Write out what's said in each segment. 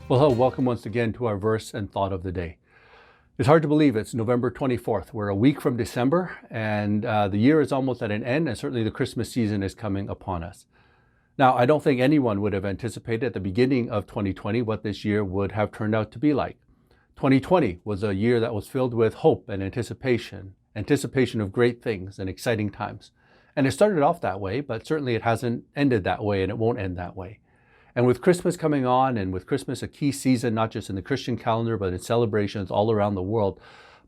Well, hello, welcome once again to our verse and thought of the day. It's hard to believe it's November 24th. We're a week from December, and the year is almost at an end, and certainly the Christmas season is coming upon us. Now, I don't think anyone would have anticipated at the beginning of 2020 what this year would have turned out to be like. 2020 was a year that was filled with hope and anticipation of great things and exciting times. And it started off that way, but certainly it hasn't ended that way, and it won't end that way. And with Christmas coming on, and with Christmas a key season, not just in the Christian calendar, but in celebrations all around the world,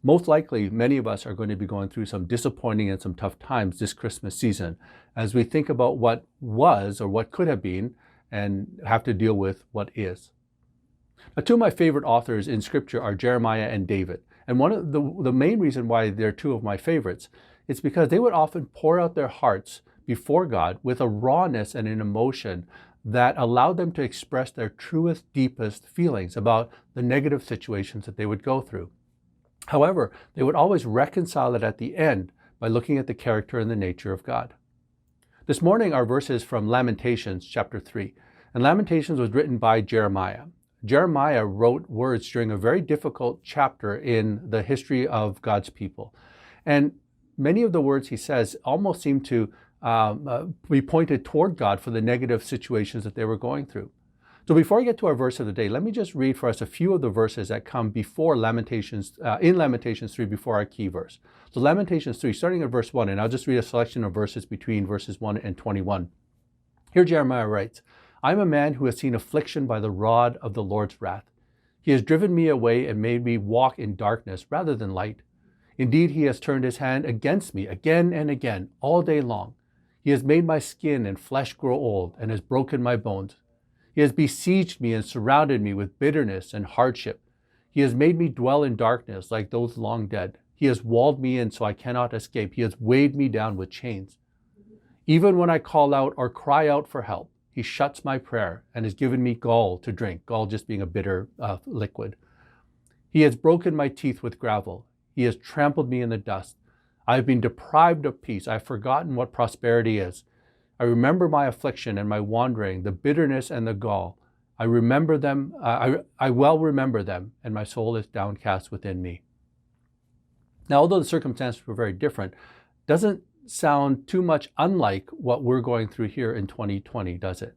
most likely many of us are going to be going through some disappointing and some tough times this Christmas season as we think about what was or what could have been and have to deal with what is. Now, two of my favorite authors in Scripture are Jeremiah and David. And one of the main reason why they're two of my favorites is because they would often pour out their hearts before God with a rawness and an emotion that allowed them to express their truest, deepest feelings about the negative situations that they would go through. However, they would always reconcile it at the end by looking at the character and the nature of God. This morning, our verse is from Lamentations chapter 3. And Lamentations was written by Jeremiah. Jeremiah wrote words during a very difficult chapter in the history of God's people. And many of the words he says almost seem to be pointed toward God for the negative situations that they were going through. So before I get to our verse of the day, let me just read for us a few of the verses that come before Lamentations, in Lamentations 3, before our key verse. So Lamentations 3, starting at verse 1, and I'll just read a selection of verses between verses 1 and 21. Here Jeremiah writes, "I am a man who has seen affliction by the rod of the Lord's wrath. He has driven me away and made me walk in darkness rather than light. Indeed, he has turned his hand against me again and again, all day long. He has made my skin and flesh grow old and has broken my bones. He has besieged me and surrounded me with bitterness and hardship. He has made me dwell in darkness like those long dead. He has walled me in so I cannot escape. He has weighed me down with chains. Even when I call out or cry out for help, he shuts my prayer and has given me gall to drink, gall just being a bitter liquid. He has broken my teeth with gravel. He has trampled me in the dust. I have been deprived of peace. I have forgotten what prosperity is. I remember my affliction and my wandering, the bitterness and the gall. I remember them. I well remember them, and my soul is downcast within me." Now, although the circumstances were very different, doesn't sound too much unlike what we're going through here in 2020, does it?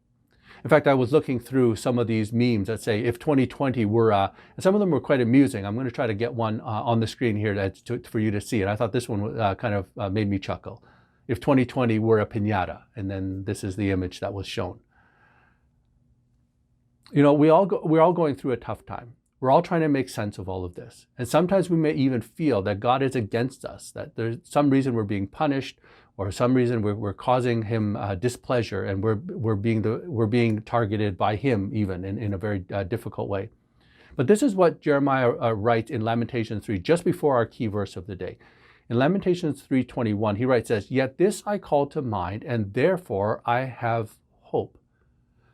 In fact, I was looking through some of these memes that say, if 2020 were, and some of them were quite amusing. I'm going to try to get one on the screen here for you to see. And I thought this one kind of made me chuckle. If 2020 were a piñata, and then this is the image that was shown. You know, we're all going through a tough time. We're all trying to make sense of all of this. And sometimes we may even feel that God is against us, that there's some reason we're being punished, or some reason we're causing him displeasure, and we're being targeted by him even in a very difficult way. But this is what Jeremiah writes in Lamentations 3, just before our key verse of the day. In Lamentations 3:21, he writes this, "Yet this I call to mind, and therefore I have hope."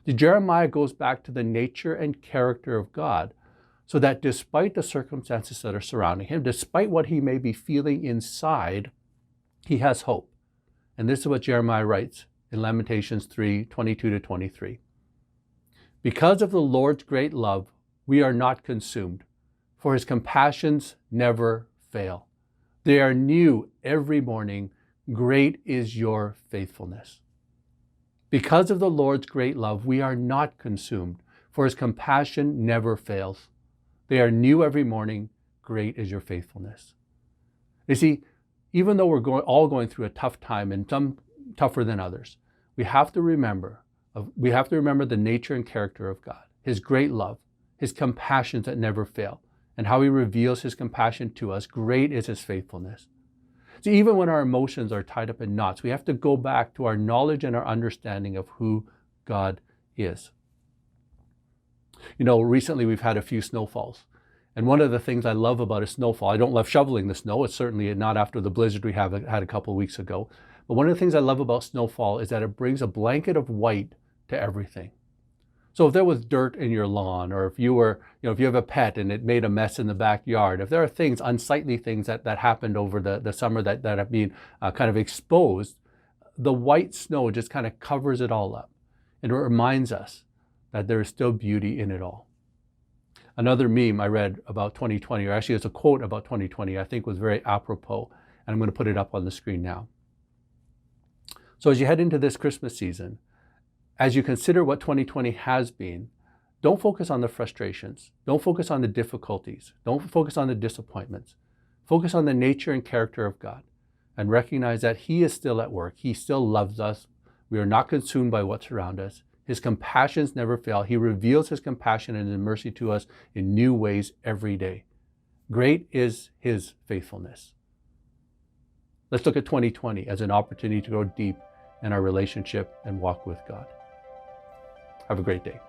Jeremiah goes back to the nature and character of God, so that despite the circumstances that are surrounding him, despite what he may be feeling inside, he has hope. And this is what Jeremiah writes in Lamentations 3:22 to 23. "Because of the Lord's great love, we are not consumed, for his compassions never fail. They are new every morning. Great is your faithfulness." Because of the Lord's great love, we are not consumed, for his compassion never fails. They are new every morning. Great is your faithfulness. You see, even though we're all going through a tough time, and some tougher than others, we have to remember the nature and character of God, his great love, his compassions that never fail, and how he reveals his compassion to us. Great is his faithfulness. So even when our emotions are tied up in knots, we have to go back to our knowledge and our understanding of who God is. You know, recently we've had a few snowfalls. And one of the things I love about a snowfall, I don't love shoveling the snow. It's certainly not after the blizzard we had a couple of weeks ago. But one of the things I love about snowfall is that it brings a blanket of white to everything. So if there was dirt in your lawn, or if you have a pet and it made a mess in the backyard, if there are things, unsightly things that happened over the summer that have been kind of exposed, the white snow just kind of covers it all up. And it reminds us that there is still beauty in it all. Another meme I read about 2020, or actually it's a quote about 2020, I think was very apropos, and I'm going to put it up on the screen now. So as you head into this Christmas season, as you consider what 2020 has been, don't focus on the frustrations. Don't focus on the difficulties. Don't focus on the disappointments. Focus on the nature and character of God and recognize that He is still at work. He still loves us. We are not consumed by what's around us. His compassions never fail. He reveals His compassion and His mercy to us in new ways every day. Great is His faithfulness. Let's look at 2020 as an opportunity to go deep in our relationship and walk with God. Have a great day.